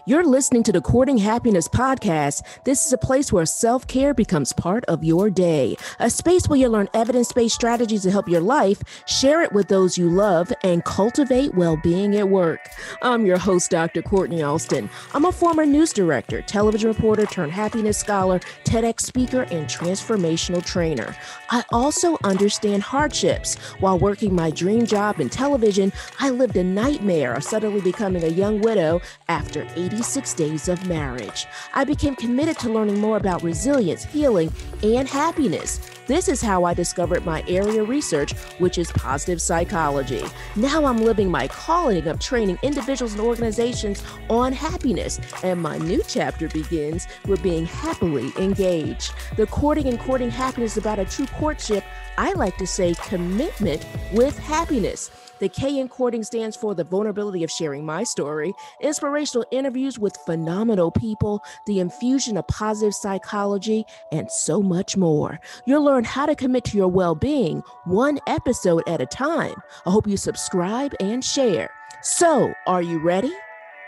You're listening to the Courting Happiness podcast. This is a place where self-care becomes part of your day, a space where you learn evidence-based strategies to help your life, share it with those you love, and cultivate well-being at work. I'm your host, Dr. Kortni Alston. I'm a former news director, television reporter turned happiness scholar, TEDx speaker, and transformational trainer. I also understand hardships. While working my dream job in television, I lived a nightmare of suddenly becoming a young widow after 86 days of marriage. I became committed to learning more about resilience, healing, and happiness. This is how I discovered my area of research, which is positive psychology. Now I'm living my calling of training individuals and organizations on happiness, and my new chapter begins with being happily engaged. The courting happiness is about a true courtship. I like to say commitment with happiness. The K in courting stands for the vulnerability of sharing my story, inspirational interviews with phenomenal people, the infusion of positive psychology, and so much more. You'll learn how to commit to your well-being one episode at a time. I hope you subscribe and share. So, are you ready?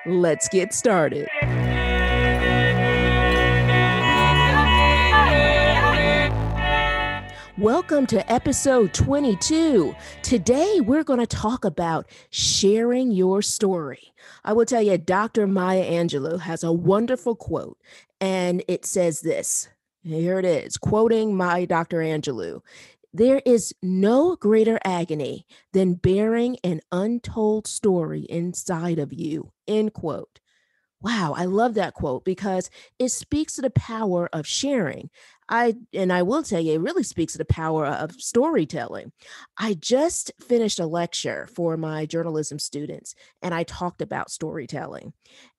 Let's get started. Welcome to episode 22. Today, we're going to talk about sharing your story. I will tell you, Dr. Maya Angelou has a wonderful quote, and it says this. Here it is, quoting my Dr. Angelou. There is no greater agony than bearing an untold story inside of you, end quote. Wow, I love that quote because it speaks to the power of sharing. I will tell you, it really speaks to the power of storytelling. I just finished a lecture for my journalism students, and I talked about storytelling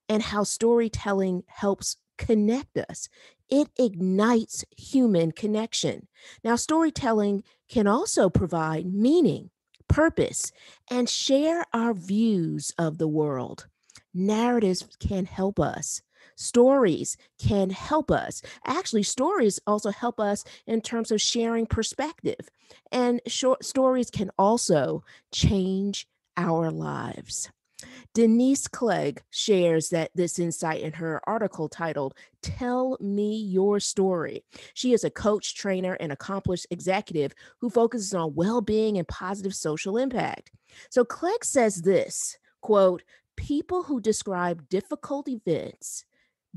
and how storytelling helps connect us. It ignites human connection. Now, storytelling can also provide meaning, purpose, and share our views of the world. Narratives can help us. Stories can help us. Actually, stories also help us in terms of sharing perspective. And short stories can also change our lives. Denise Clegg shares this insight in her article titled, Tell Me Your Story. She is a coach, trainer, and accomplished executive who focuses on well-being and positive social impact. So Clegg says this, quote, people who describe difficult events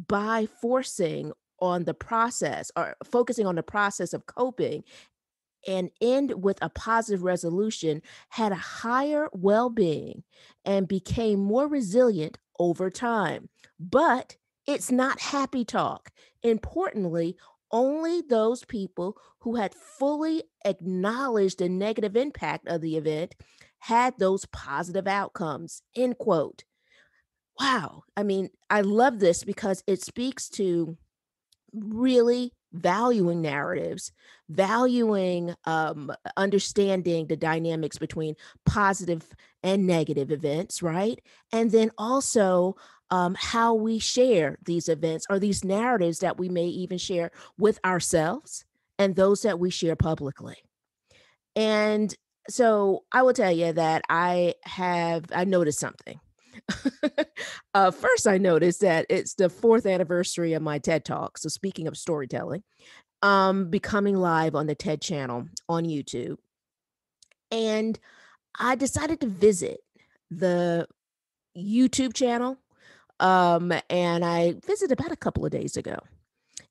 by focusing on the process of coping and end with a positive resolution had a higher well-being and became more resilient over time. But it's not happy talk. Importantly, only those people who had fully acknowledged the negative impact of the event had those positive outcomes, end quote. Wow. I mean, I love this because it speaks to really valuing narratives, valuing understanding the dynamics between positive and negative events, right? And then also how we share these events or these narratives that we may even share with ourselves and those that we share publicly. And so I will tell you that I noticed something. First, I noticed that it's the 4th anniversary of my TED Talk. So speaking of storytelling, becoming live on the TED channel on YouTube. And I decided to visit the YouTube channel. And I visited about a couple of days ago.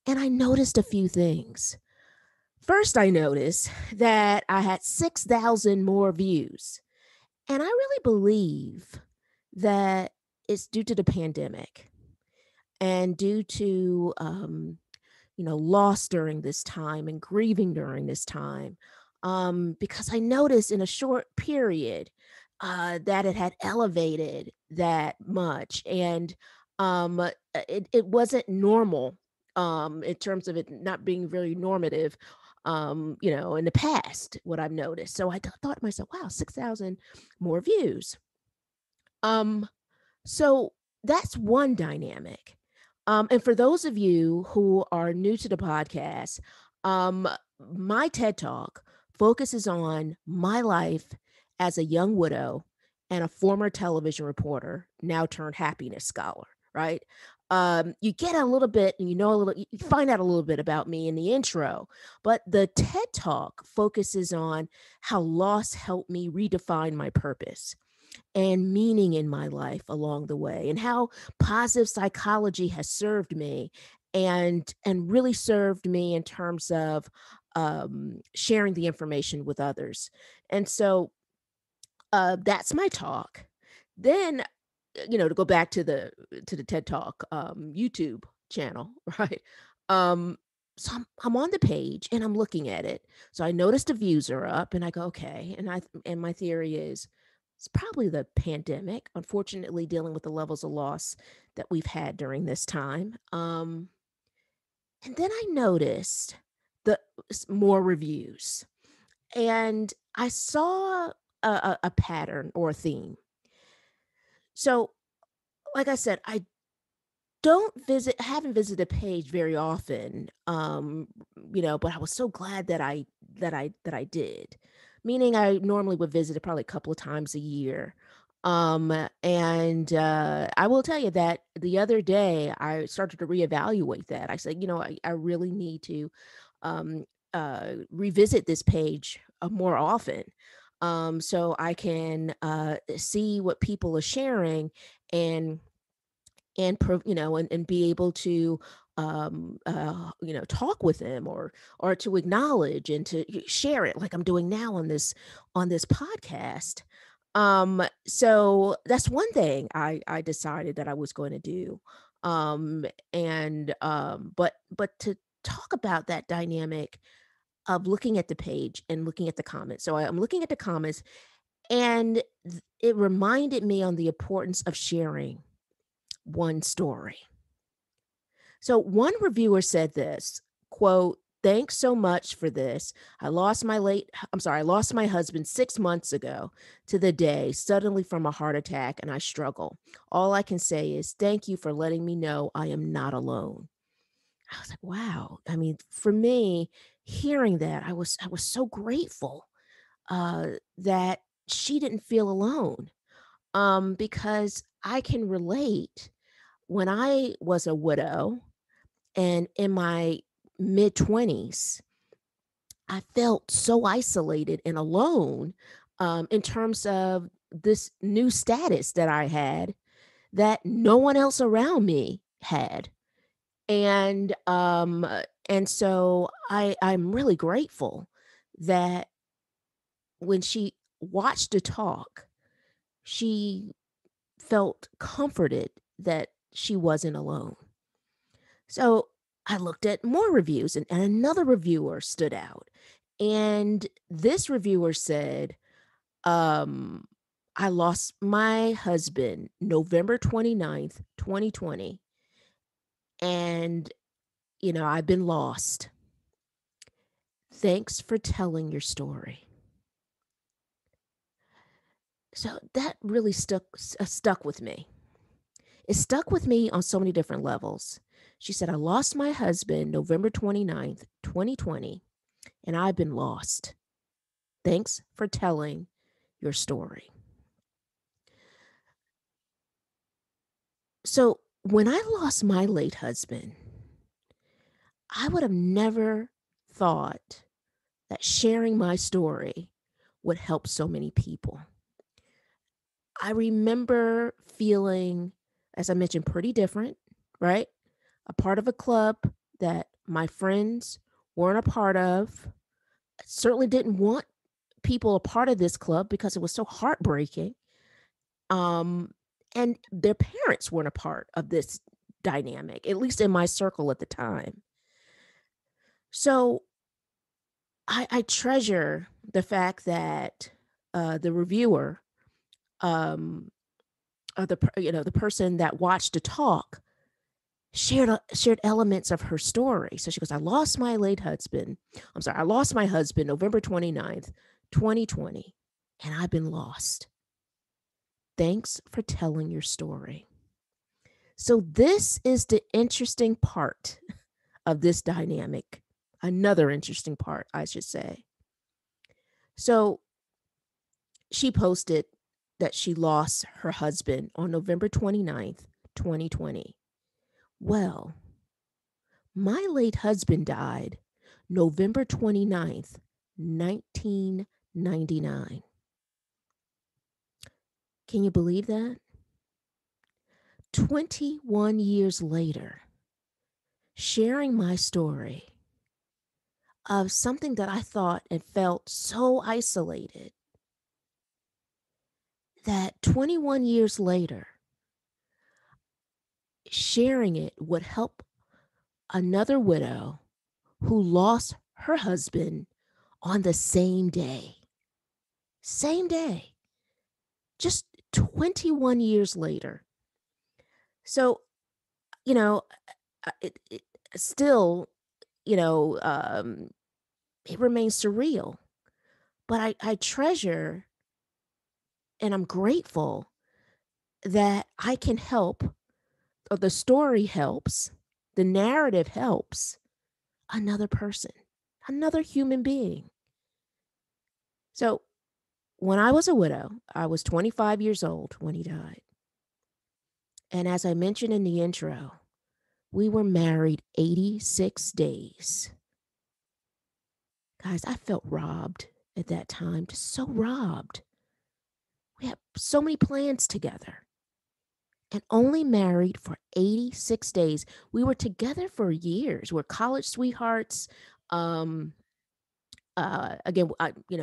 And I noticed a few things. First, I noticed that I had 6,000 more views. And I really believe that it's due to the pandemic and due to, loss during this time and grieving during this time. Because I noticed in a short period that it had elevated that much. And it wasn't normal in terms of it not being very normative, in the past, what I've noticed. So I thought to myself, wow, 6,000 more views. So that's one dynamic. And for those of you who are new to the podcast, my TED Talk focuses on my life as a young widow and a former television reporter, now turned happiness scholar, right? You get a little bit, and you find out a little bit about me in the intro, but the TED Talk focuses on how loss helped me redefine my purpose and meaning in my life along the way, and how positive psychology has served me and really served me in terms of sharing the information with others. And so that's my talk. Then, to go back to the TED Talk YouTube channel, right? Um, so I'm on the page and I'm looking at it. So I notice the views are up, and I go, okay. And my theory is it's probably the pandemic. Unfortunately, dealing with the levels of loss that we've had during this time. And then I noticed the more reviews, and I saw a pattern or a theme. So, like I said, I haven't visited the page very often, but I was so glad that I did. Meaning I normally would visit it probably a couple of times a year. And I will tell you that the other day I started to reevaluate that. I said, I really need to um revisit this page more often. So I can see what people are sharing and and be able to talk with them or to acknowledge and to share it like I'm doing now on this podcast. So that's one thing I decided that I was going to do. And but to talk about that dynamic of looking at the page and looking at the comments. So I'm looking at the comments, and it reminded me on the importance of sharing one story. So one reviewer said this, quote, "Thanks so much for this. I lost my husband 6 months ago to the day suddenly from a heart attack, and I struggle. All I can say is thank you for letting me know I am not alone." I was like, wow. I mean, for me, hearing that, I was so grateful that she didn't feel alone. Because I can relate. When I was a widow and in my mid 20s, I felt so isolated and alone in terms of this new status that I had that no one else around me had. And so I'm really grateful that when she watched the talk, she felt comforted that she wasn't alone. So I looked at more reviews, and another reviewer stood out. And this reviewer said, um, I lost my husband November 29th, 2020. And, I've been lost. Thanks for telling your story. So that really stuck with me. It stuck with me on so many different levels. She said, I lost my husband November 29th, 2020, and I've been lost. Thanks for telling your story. So, when I lost my late husband, I would have never thought that sharing my story would help so many people. I remember feeling, as I mentioned, pretty different, right? A part of a club that my friends weren't a part of. I certainly didn't want people a part of this club because it was so heartbreaking. Um, and their parents weren't a part of this dynamic, at least in my circle at the time. So I treasure the fact that the reviewer, um, the person that watched the talk, shared elements of her story. So she goes, I lost my husband November 29th, 2020, and I've been lost. Thanks for telling your story. So this is the interesting part of this dynamic. Another interesting part, I should say. So she posted that she lost her husband on November 29th, 2020. Well, my late husband died November 29th, 1999. Can you believe that? 21 years later, sharing my story of something that I thought and felt so isolated that 21 years later, sharing it would help another widow who lost her husband on the same day. Same day, just 21 years later. So, you know, it still, you know, it remains surreal, but I treasure and I'm grateful that I can help, or the story helps, the narrative helps another person, another human being. So when I was a widow, I was 25 years old when he died. And as I mentioned in the intro, we were married 86 days. Guys, I felt robbed at that time, just so robbed. We had so many plans together and only married for 86 days. We were together for years. We're college sweethearts. Um, again,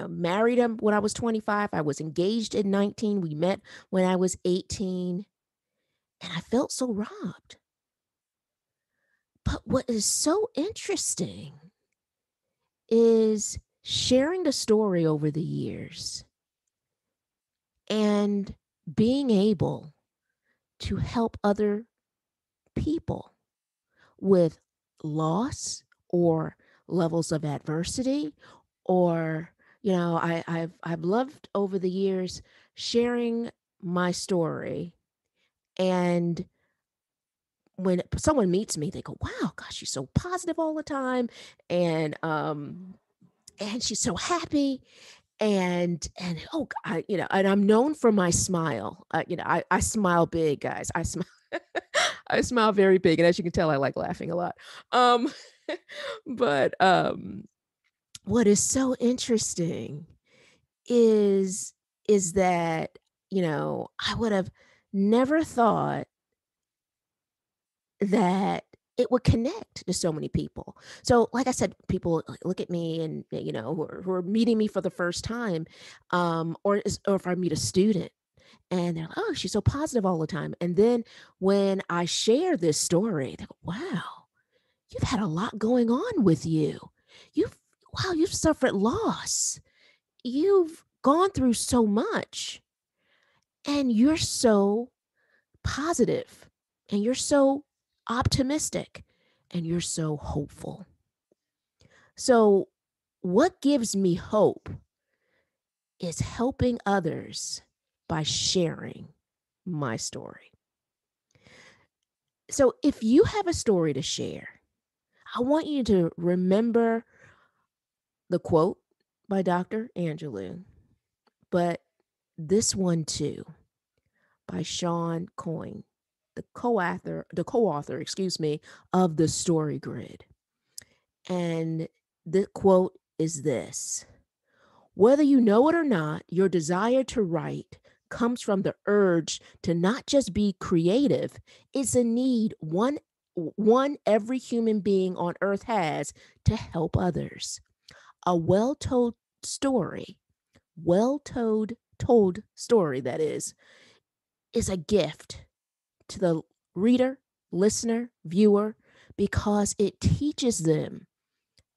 married him when I was 25. I was engaged at 19. We met when I was 18, and I felt so robbed. But what is so interesting is sharing the story over the years and being able to help other people with loss or levels of adversity, or I've loved over the years sharing my story. And when someone meets me, they go, wow, gosh, she's so positive all the time, and she's so happy. And oh, and I'm known for my smile. I smile big, guys. I smile. I smile very big, and as you can tell, I like laughing a lot. Um, but what is so interesting is is that I would have never thought that it would connect to so many people. So, like I said, people look at me and who are meeting me for the first time, or if I meet a student and they're like, "Oh, she's so positive all the time." And then when I share this story, they go, "Wow, you've had a lot going on with you. You've wow, you've suffered loss. You've gone through so much, and you're so positive, and you're so optimistic, and you're so hopeful." So, what gives me hope is helping others by sharing my story. So, if you have a story to share, I want you to remember the quote by Dr. Angelou, but this one too by Sean Coyne, the co-author, excuse me, of the Story Grid. And the quote is this: whether you know it or not, your desire to write comes from the urge to not just be creative. It's a need one every human being on earth has to help others. A well-told story, well told story that is a gift to the reader, listener, viewer, because it teaches them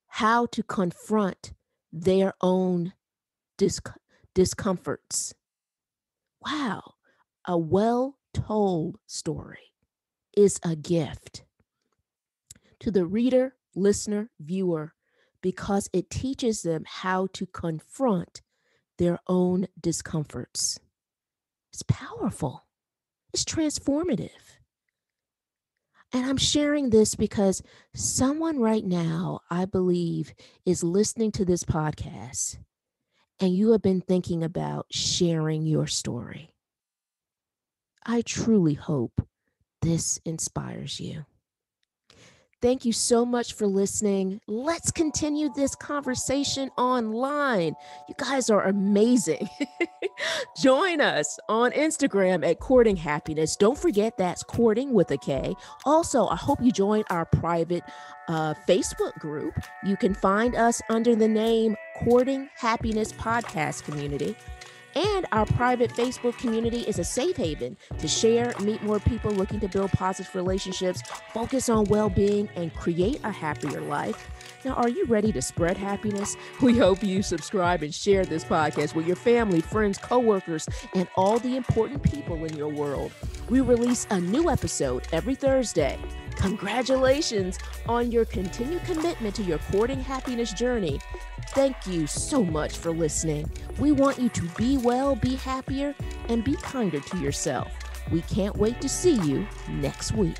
how to confront their own discomforts. Wow, a well told story is a gift to the reader, listener, viewer, because it teaches them how to confront their own discomforts. It's powerful, it's transformative. And I'm sharing this because someone right now, I believe, is listening to this podcast and you have been thinking about sharing your story. I truly hope this inspires you. Thank you so much for listening. Let's continue this conversation online. You guys are amazing. Join us on Instagram at Courting Happiness. Don't forget that's courting with a K. Also, I hope you join our private Facebook group. You can find us under the name Courting Happiness Podcast Community. And our private Facebook community is a safe haven to share, meet more people looking to build positive relationships, focus on well-being, and create a happier life. Now, are you ready to spread happiness? We hope you subscribe and share this podcast with your family, friends, coworkers, and all the important people in your world. We release a new episode every Thursday. Congratulations on your continued commitment to your courting happiness journey. Thank you so much for listening. We want you to be well, be happier, and be kinder to yourself. We can't wait to see you next week.